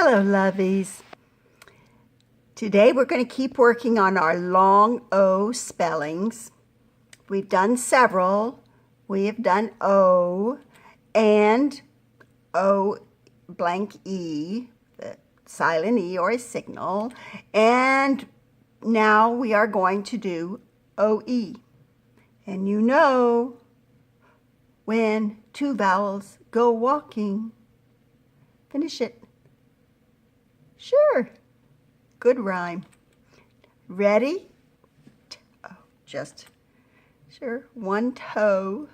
Hello, lovies. Today we're going to keep working on our long O spellings. We've done several. We have done O and O blank E, the silent E or a signal. And now we are going to do OE. And you know, when two vowels go walking. Finish it. Sure. Good rhyme. Ready? Just, sure, one toe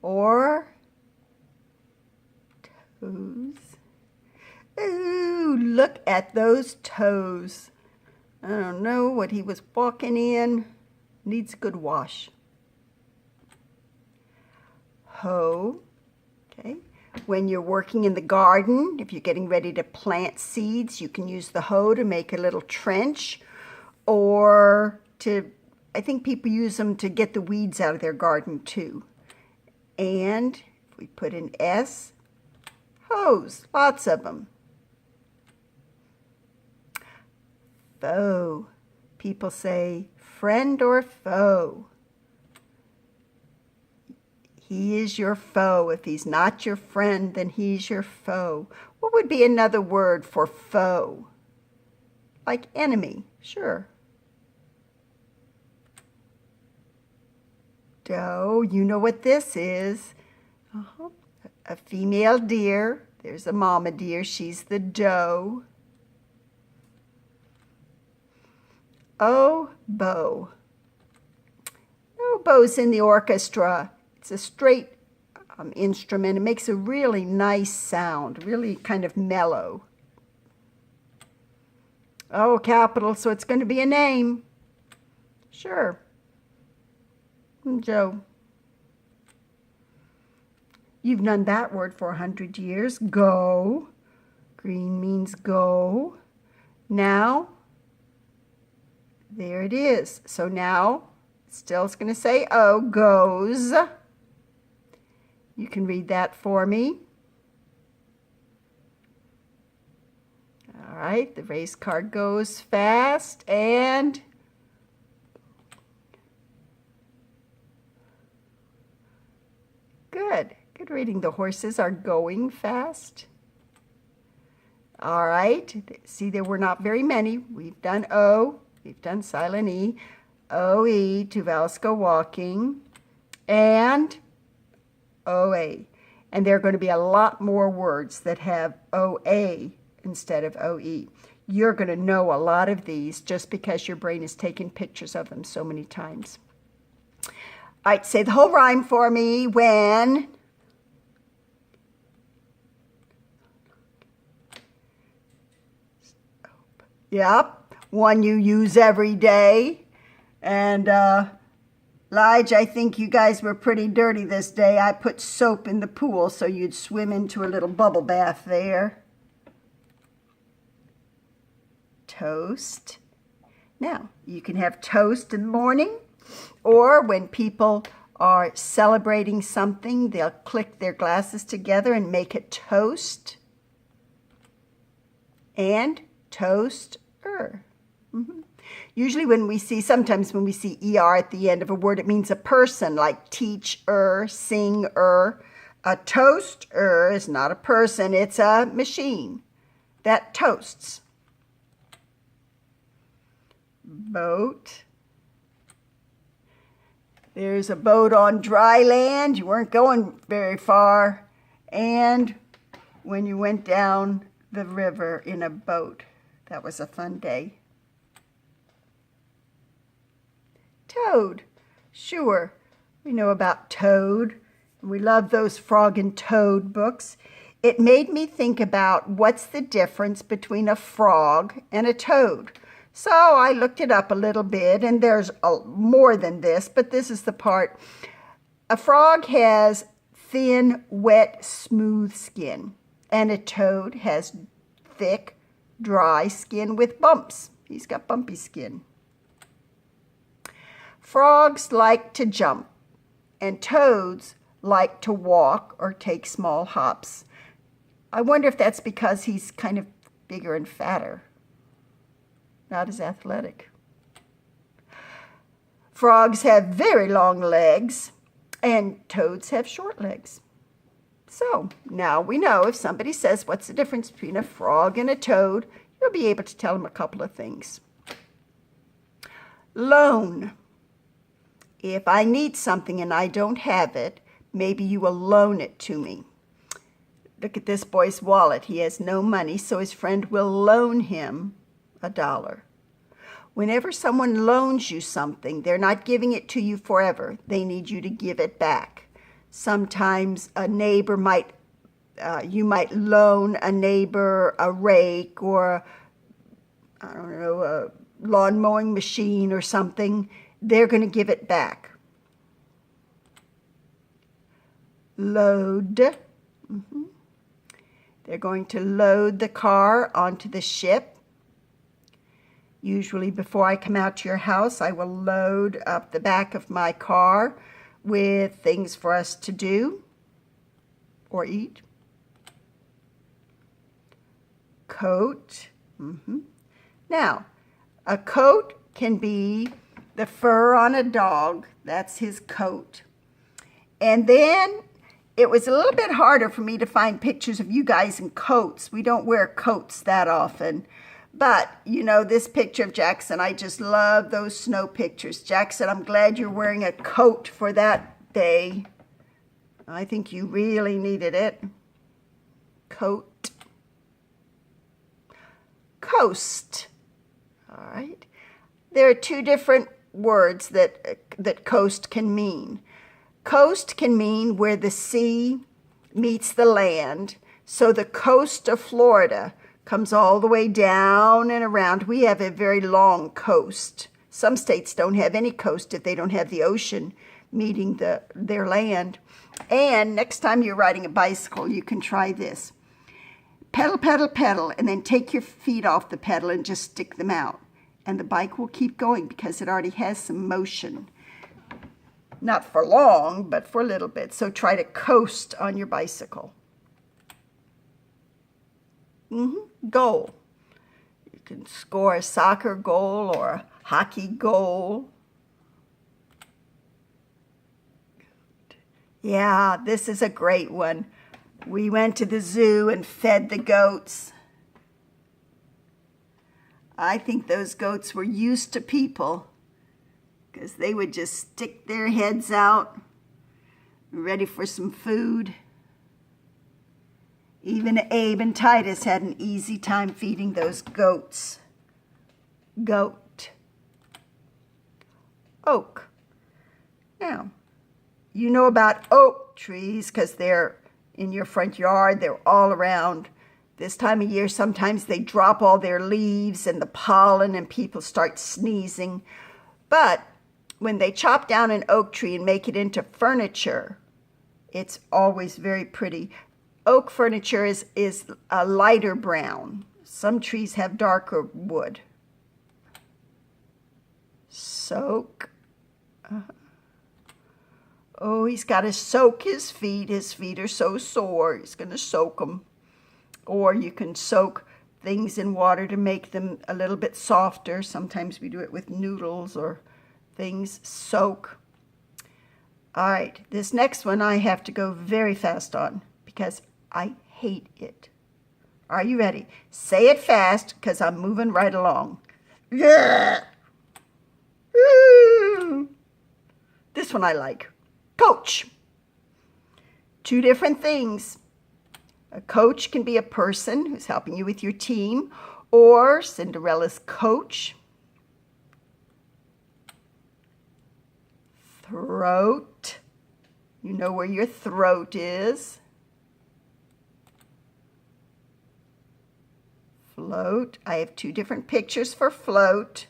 or toes. Ooh, look at those toes. I don't know what he was walking in. Needs a good wash. Hoe. Okay. When you're working in the garden, if you're getting ready to plant seeds, you can use the hoe to make a little trench, or I think people use them to get the weeds out of their garden too. And if we put an S, hose, lots of them. Foe. People say friend or foe. He is your foe. If he's not your friend, then he's your foe. What would be another word for foe? Like enemy, sure. Doe, you know what this is. A female deer. There's a mama deer. She's the doe. Oboe. No bows in the orchestra. It's a straight instrument. It makes a really nice sound, really kind of mellow. Oh, capital, so it's going to be a name. Sure. Joe. You've known that word for 100 years. Go. Green means go. Now, there it is. So now, still it's going to say oh, goes. You can read that for me. All right, the race car goes fast and good. Good reading. The horses are going fast. All right, see, there were not very many. We've done O, we've done silent E, O-E, two vowels go walking, and O-A. And there are going to be a lot more words that have O-A instead of O-E. You're going to know a lot of these just because your brain has taken pictures of them so many times. All right, say the whole rhyme for me. When yep, one you use every day. And Lige, I think you guys were pretty dirty this day. I put soap in the pool so you'd swim into a little bubble bath there. Toast. Now, you can have toast in the morning, or when people are celebrating something, they'll click their glasses together and make a toast. And toaster. Usually sometimes when we see ER at the end of a word, it means a person, like teacher, singer. A toaster is not a person, it's a machine that toasts. Boat. There's a boat on dry land. You weren't going very far. And when you went down the river in a boat, that was a fun day. Toad. Sure, we know about Toad. We love those Frog and Toad books. It made me think about what's the difference between a frog and a toad. So I looked it up a little bit, and there's more than this, but this is the part. A frog has thin, wet, smooth skin, and a toad has thick, dry skin with bumps. He's got bumpy skin. Frogs like to jump, and toads like to walk or take small hops. I wonder if that's because he's kind of bigger and fatter, not as athletic. Frogs have very long legs, and toads have short legs. So now we know if somebody says, what's the difference between a frog and a toad, you'll be able to tell them a couple of things. Loan. If I need something and I don't have it, maybe you will loan it to me. Look at this boy's wallet. He has no money, so his friend will loan him $1. Whenever someone loans you something, they're not giving it to you forever. They need you to give it back. Sometimes a neighbor might, you might loan a neighbor a rake or, I don't know, a lawn mowing machine or something. They're going to give it back. Load. They're going to load the car onto the ship. Usually before I come out to your house, I will load up the back of my car with things for us to do or eat. Coat. Now, a coat can be the fur on a dog. That's his coat. And then it was a little bit harder for me to find pictures of you guys in coats. We don't wear coats that often. But, you know, this picture of Jackson, I just love those snow pictures. Jackson, I'm glad you're wearing a coat for that day. I think you really needed it. Coat. Coast. All right. There are two different words that coast can mean. Coast can mean where the sea meets the land. So the coast of Florida comes all the way down and around. We have a very long coast. Some states don't have any coast if they don't have the ocean meeting their land. And next time you're riding a bicycle, you can try this. Pedal, pedal, pedal, and then take your feet off the pedal and just stick them out. And the bike will keep going because it already has some motion. Not for long, but for a little bit. So try to coast on your bicycle. Goal. You can score a soccer goal or a hockey goal. Yeah, this is a great one. We went to the zoo and fed the goats. I think those goats were used to people because they would just stick their heads out, ready for some food. Even Abe and Titus had an easy time feeding those goats. Goat. Oak. Now, you know about oak trees because they're in your front yard. They're all around. This time of year, sometimes they drop all their leaves and the pollen and people start sneezing. But when they chop down an oak tree and make it into furniture, it's always very pretty. Oak furniture is a lighter brown. Some trees have darker wood. Soak. Oh, he's got to soak his feet. His feet are so sore. He's going to soak them. Or you can soak things in water to make them a little bit softer. Sometimes we do it with noodles or things. Soak. All right, this next one I have to go very fast on because I hate it. Are you ready? Say it fast because I'm moving right along. Yeah. This one I like. Coach. Two different things. A coach can be a person who's helping you with your team, or Cinderella's coach. Throat. You know where your throat is. Float. I have two different pictures for float.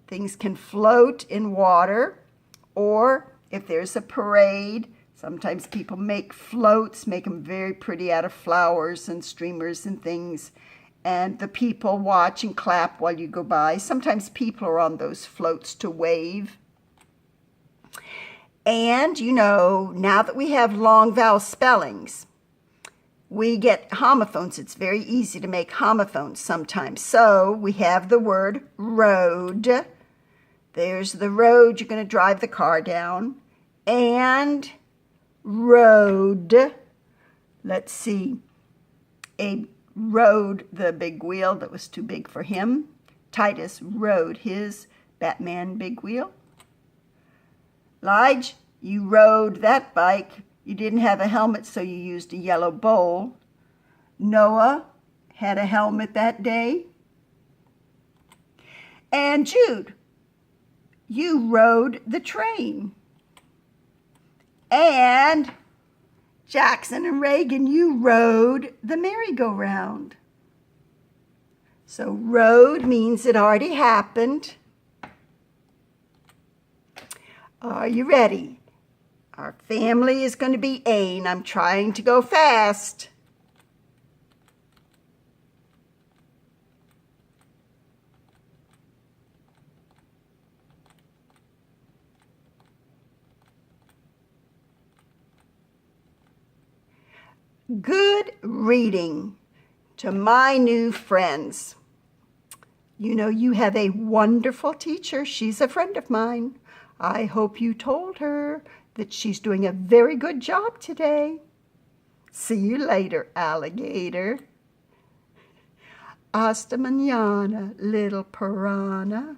Things can float in water, or if there's a parade, sometimes people make floats, make them very pretty out of flowers and streamers and things. And the people watch and clap while you go by. Sometimes people are on those floats to wave. And, you know, now that we have long vowel spellings, we get homophones. It's very easy to make homophones sometimes. So we have the word road. There's the road you're going to drive the car down. And road. Let's see. Abe rode the big wheel that was too big for him. Titus rode his Batman big wheel. Lige, you rode that bike. You didn't have a helmet, so you used a yellow bowl. Noah had a helmet that day. And Jude, you rode the train. And Jackson and Reagan, you rode the merry-go-round. So rode means it already happened. Are you ready? Our family is going to be A, and I'm trying to go fast. Good reading to my new friends. You know, you have a wonderful teacher. She's a friend of mine. I hope you told her that she's doing a very good job today. See you later, alligator. Hasta mañana, little piranha.